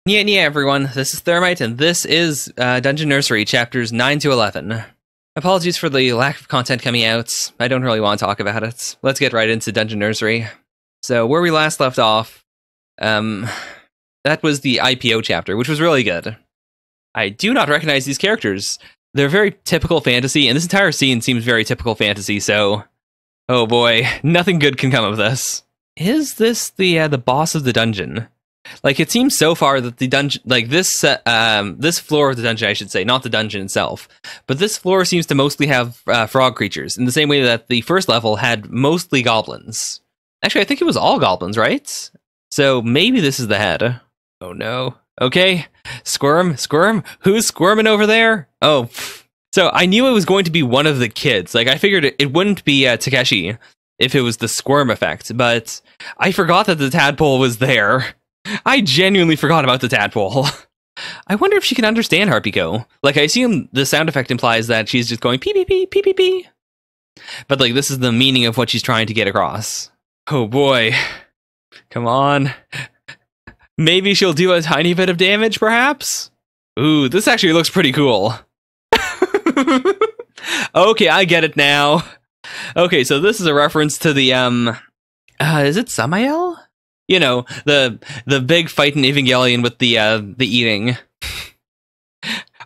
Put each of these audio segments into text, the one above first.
Yeah, everyone. This is Thermite, and this is Dungeon Nursery, chapters 9 to 11. Apologies for the lack of content coming out. I don't really want to talk about it. Let's get right into Dungeon Nursery. So, where we last left off, that was the IPO chapter, which was really good. I do not recognize these characters. They're very typical fantasy, and this entire scene seems very typical fantasy, so... Oh boy, nothing good can come of this. Is this the boss of the dungeon? Like, it seems so far that the dungeon, like this floor of the dungeon, I should say, not the dungeon itself, but this floor seems to mostly have frog creatures, in the same way that the first level had mostly goblins. Actually, I think it was all goblins, right? So maybe this is the head. Oh no. Okay, squirm. Who's squirming over there? Oh, so I knew it was going to be one of the kids. Like, I figured it wouldn't be Takeshi if it was the squirm effect, but I forgot that the tadpole was there. I genuinely forgot about the tadpole. I wonder if she can understand Harpyco. Like, I assume the sound effect implies that she's just going pee pee pee pee pee pee. But like, this is the meaning of what she's trying to get across. Oh boy. Come on. Maybe she'll do a tiny bit of damage, perhaps? Ooh, this actually looks pretty cool. Okay, I get it now. Okay, so this is a reference to the, is it Samael? You know, the big fight in Evangelion with the eating.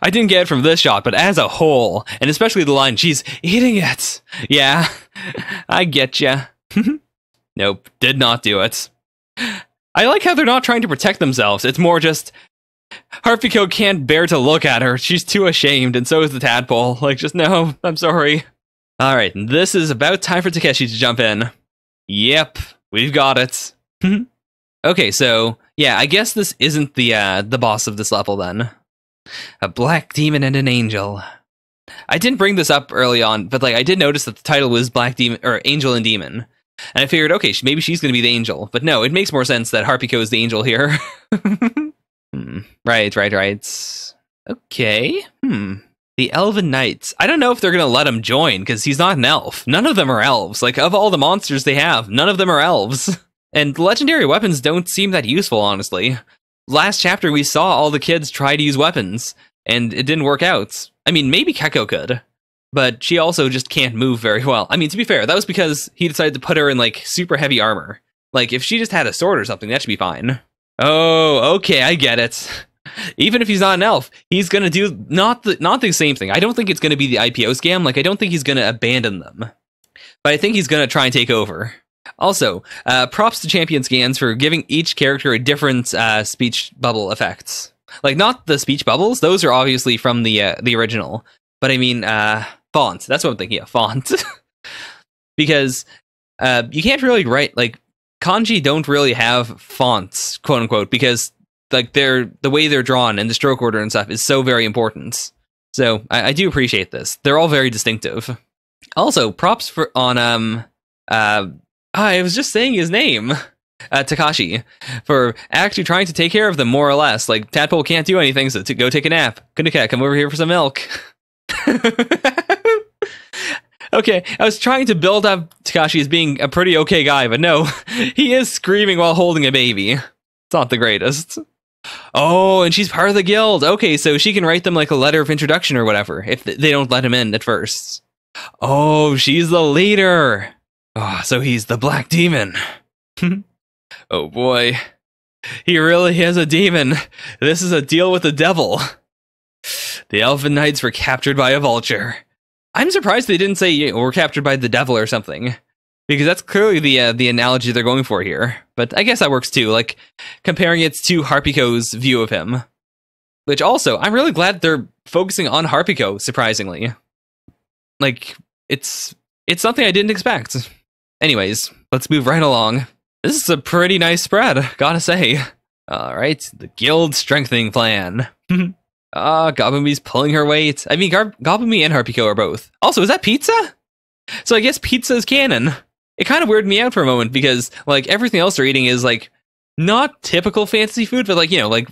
I didn't get it from this shot, but as a whole, and especially the line, she's eating it. Yeah, I get ya. Nope, did not do it. I like how they're not trying to protect themselves. It's more just, Harpyco can't bear to look at her. She's too ashamed, and so is the tadpole. Like, just, no, I'm sorry. Alright, this is about time for Takeshi to jump in. Yep, we've got it. Okay, so, yeah, I guess this isn't the boss of this level, then. A black demon and an angel. I didn't bring this up early on, but, like, I did notice that the title was Black Demon, or Angel and Demon. And I figured, okay, maybe she's gonna be the angel. But no, it makes more sense that Harpyco is the angel here. Right. Okay, The Elven Knights. I don't know if they're gonna let him join, because he's not an elf. None of them are elves. Like, of all the monsters they have, none of them are elves. And legendary weapons don't seem that useful, honestly. Last chapter, we saw all the kids try to use weapons, and it didn't work out. I mean, maybe Keko could, but she also just can't move very well. I mean, to be fair, that was because he decided to put her in, like, super heavy armor. Like, if she just had a sword or something, that should be fine. Oh, okay, I get it. Even if he's not an elf, he's gonna do not the same thing. I don't think it's gonna be the IPO scam. Like, I don't think he's gonna abandon them, but I think he's gonna try and take over. Also, props to Champion Scans for giving each character a different speech bubble effects. Like, not the speech bubbles; those are obviously from the original. But I mean, font. That's what I'm thinking of. Font, because you can't really write, like, kanji don't really have fonts, quote unquote, because like the way they're drawn and the stroke order and stuff is so very important. So I do appreciate this. They're all very distinctive. Also, props for I was just saying his name, Takashi, for actually trying to take care of them, more or less. Like, Tadpole can't do anything, so go take a nap. Kundakat, come over here for some milk. Okay, I was trying to build up Takashi as being a pretty okay guy, but no, he is screaming while holding a baby. It's not the greatest. Oh, and she's part of the guild. Okay, so she can write them, like, a letter of introduction or whatever, if they don't let him in at first. Oh, she's the leader. Oh, so he's the Black Demon. Oh boy. He really is a demon. This is a deal with the devil. The Elven Knights were captured by a vulture. I'm surprised they didn't say we're captured by the devil or something, because that's clearly the analogy they're going for here. But I guess that works too, like comparing it to Harpyco's view of him. Which also, I'm really glad they're focusing on Harpyco, surprisingly. Like, it's something I didn't expect. Anyways, let's move right along. This is a pretty nice spread, gotta say. Alright, the guild strengthening plan. Gobumi's pulling her weight. I mean, Gobumi and Harpyco are both. Also, is that pizza? So I guess pizza is canon. It kind of weirded me out for a moment, because, like, everything else they're eating is, like, not typical fantasy food, but, like, you know, like,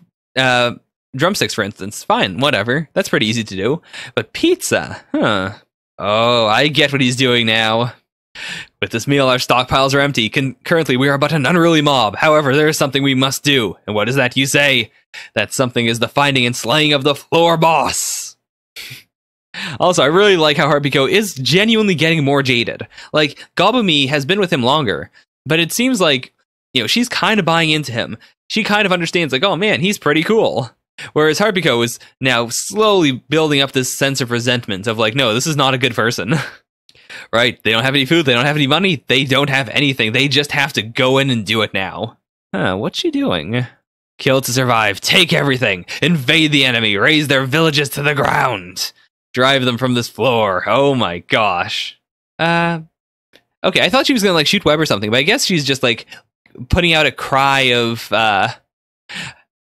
drumsticks, for instance. Fine, whatever. That's pretty easy to do. But pizza, huh. Oh, I get what he's doing now. With this meal, our stockpiles are empty. Currently, we are but an unruly mob. However, there is something we must do. And what is that you say? That something is the finding and slaying of the floor boss. Also, I really like how Harpiko is genuinely getting more jaded. Like, Gobumi has been with him longer, but it seems like, she's kind of buying into him. She kind of understands, like, oh man, he's pretty cool. Whereas Harpiko is now slowly building up this sense of resentment of like, no, this is not a good person. Right? They don't have any food, they don't have any money, they don't have anything. They just have to go in and do it now. What's she doing? Kill to survive, take everything, invade the enemy, raise their villages to the ground. Drive them from this floor. Oh my gosh. Okay, I thought she was gonna like shoot Web or something, but I guess she's just like putting out a cry of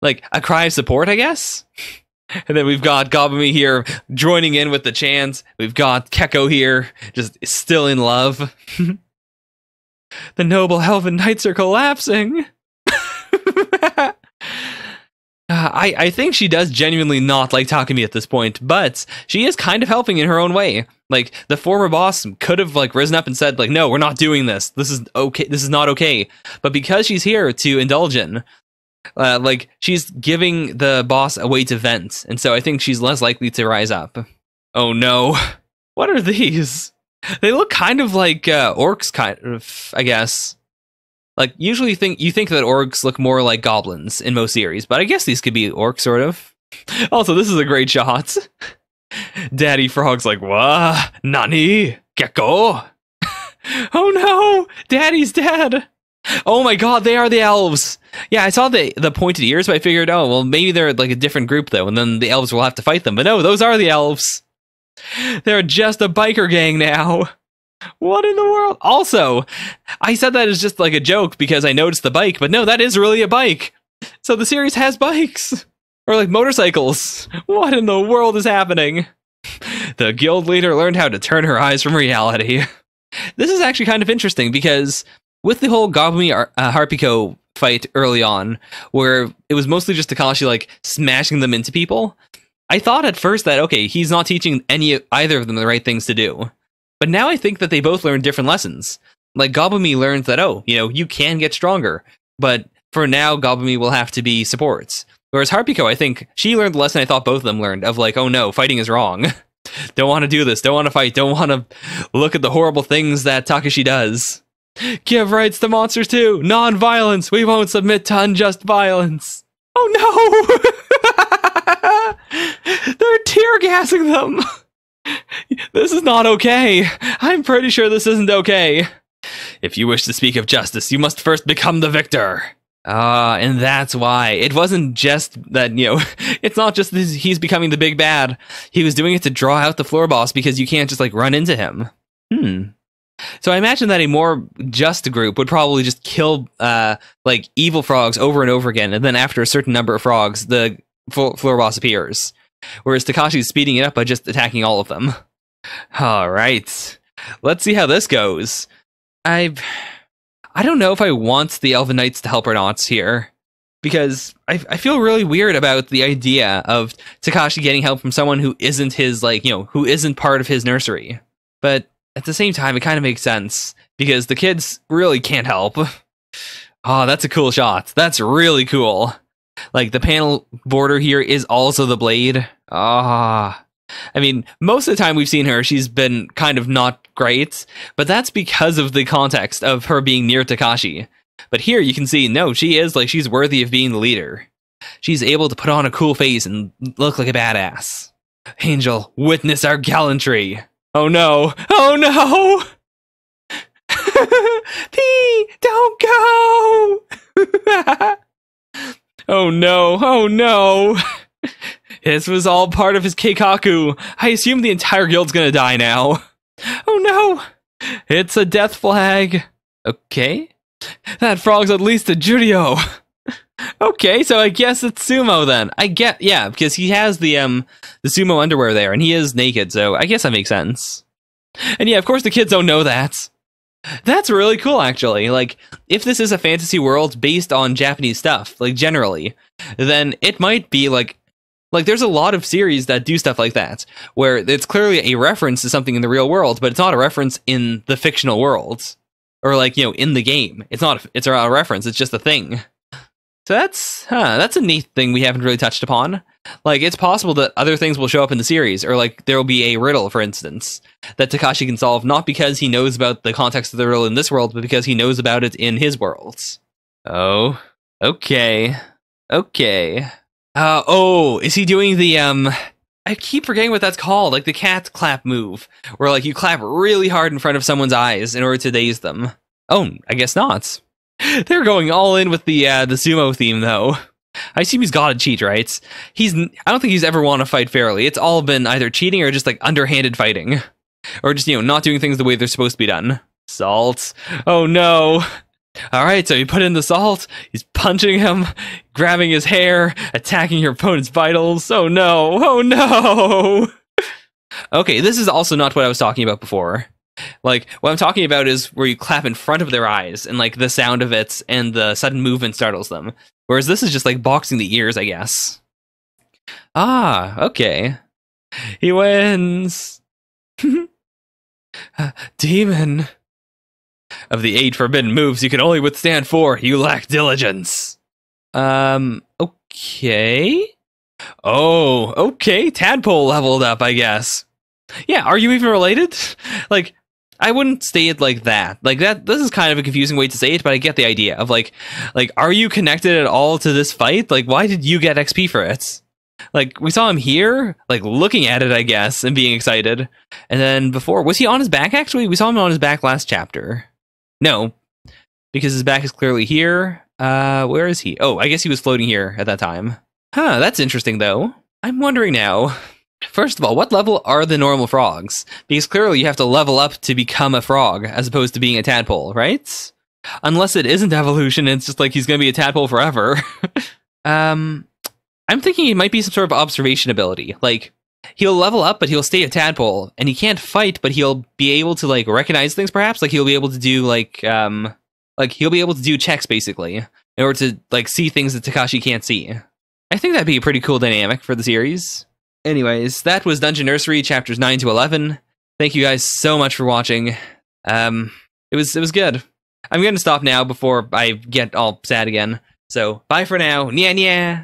like a cry of support, I guess. And then we've got Gobumi here joining in with the chant. We've got Keko here, just still in love. The noble elven knights are collapsing. I think she does genuinely not like Takumi at this point, but she is kind of helping in her own way. Like, the former boss could have like risen up and said, like, no, we're not doing this. This is okay. This is not okay. But because she's here to indulge in, like, she's giving the boss a way to vent, and so I think she's less likely to rise up. Oh no. What are these? They look kind of like orcs, kind of, I guess. Like, usually you think that orcs look more like goblins in most series, but I guess these could be orcs, sort of. Also, this is a great shot. Daddy Frog's like, "What? Nani? Gecko?" Oh no! Daddy's dead! Oh my god, they are the elves! Yeah, I saw the pointed ears, but I figured, oh, well, maybe they're like a different group, though, and then the elves will have to fight them. But no, those are the elves! They're just a biker gang now! What in the world? Also, I said that as just like a joke because I noticed the bike, but no, that is really a bike! So the series has bikes! Or like motorcycles! What in the world is happening? The guild leader learned how to turn her eyes from reality. This is actually kind of interesting because with the whole Gobumi Harpiko fight early on, where it was mostly just Takashi like smashing them into people, I thought at first that, okay, he's not teaching either of them the right things to do. But now I think that they both learned different lessons. Like, Gobumi learns that, oh, you can get stronger, but for now, Gobumi will have to be supports. Whereas Harpiko, I think, she learned the lesson I thought both of them learned, of like, oh no, fighting is wrong. Don't want to do this, don't want to fight, don't want to look at the horrible things that Takashi does. Give rights to monsters too! Non-violence! We won't submit to unjust violence! Oh no! They're tear-gassing them! This is not okay. I'm pretty sure this isn't okay. If you wish to speak of justice, you must first become the victor. And that's why. It wasn't just that, it's not just that he's becoming the big bad. He was doing it to draw out the floor boss because you can't just, like, run into him. So I imagine that a more just group would probably just kill, like, evil frogs over and over again, and then after a certain number of frogs, the floor boss appears. Whereas Takashi's speeding it up by just attacking all of them. Alright. Let's see how this goes. I don't know if I want the Elven Knights to help or not here. Because I feel really weird about the idea of Takashi getting help from someone who isn't his, like, who isn't part of his nursery. But at the same time, it kind of makes sense. Because the kids really can't help. Oh, that's a cool shot. That's really cool. Like, the panel border here is also the blade. I mean, most of the time we've seen her, she's been kind of not great, but that's because of the context of her being near Takashi. But here you can see, no, she is, like, she's worthy of being the leader. She's able to put on a cool face and look like a badass. Angel, witness our gallantry. Oh no, oh no! P, don't go! Oh no, oh no! This was all part of his keikaku. I assume the entire guild's gonna die now. Oh no! It's a death flag. Okay. That frog's at least a Judio. Okay, so I guess it's Sumo then. Yeah, because he has the Sumo underwear there, and he is naked, so I guess that makes sense. And yeah, of course the kids don't know that. That's really cool, actually. Like, if this is a fantasy world based on Japanese stuff, like, generally, then it might be, like Like, there's a lot of series that do stuff like that, where it's clearly a reference to something in the real world, but it's not a reference in the fictional world. Or, like, in the game. It's not a reference, it's just a thing. So that's a neat thing we haven't really touched upon. Like, it's possible that other things will show up in the series, or, like, there will be a riddle, for instance, that Takashi can solve, not because he knows about the context of the riddle in this world, but because he knows about it in his worlds. Oh, okay. Is he doing the, I keep forgetting what that's called, like the cat clap move, where, like, you clap really hard in front of someone's eyes in order to daze them. Oh, I guess not. They're going all in with the sumo theme, though. I assume he's gotta cheat, right? I don't think he's ever won a fight fairly. It's all been either cheating or just, like, underhanded fighting. Or just, not doing things the way they're supposed to be done. Salt. Oh, no. Alright, so you put in the salt, he's punching him, grabbing his hair, attacking your opponent's vitals. Oh no! Okay, this is also not what I was talking about before. Like, what I'm talking about is where you clap in front of their eyes, and, like, the sound of it and the sudden movement startles them. Whereas this is just, like, boxing the ears, I guess. Ah, okay. He wins! Demon! Of the 8 forbidden moves you can only withstand 4, you lack diligence. Okay. Oh, okay, Tadpole leveled up, I guess. Yeah, are you even related? Like, I wouldn't say it like that. Like, this is kind of a confusing way to say it, but I get the idea of, like, are you connected at all to this fight? Like, why did you get XP for it? Like, we saw him here, like, looking at it, I guess, and being excited. And then before, was he on his back, actually? We saw him on his back last chapter. No, because his back is clearly here. Where is he? Oh, I guess he was floating here at that time. Huh, that's interesting, though. I'm wondering now. First of all, what level are the normal frogs? Because clearly you have to level up to become a frog, as opposed to being a tadpole, right? Unless it isn't evolution, and it's just like he's gonna be a tadpole forever. I'm thinking it might be some sort of observation ability. Like, he'll level up, but he'll stay a tadpole, and he can't fight, but he'll be able to, like, recognize things, perhaps? Like, he'll be able to do, like, he'll be able to do checks, basically, in order to, like, see things that Takashi can't see. I think that'd be a pretty cool dynamic for the series. Anyways, that was Dungeon Nursery, chapters 9 to 11. Thank you guys so much for watching. It was good. I'm gonna stop now before I get all sad again. So, bye for now. Nya nya!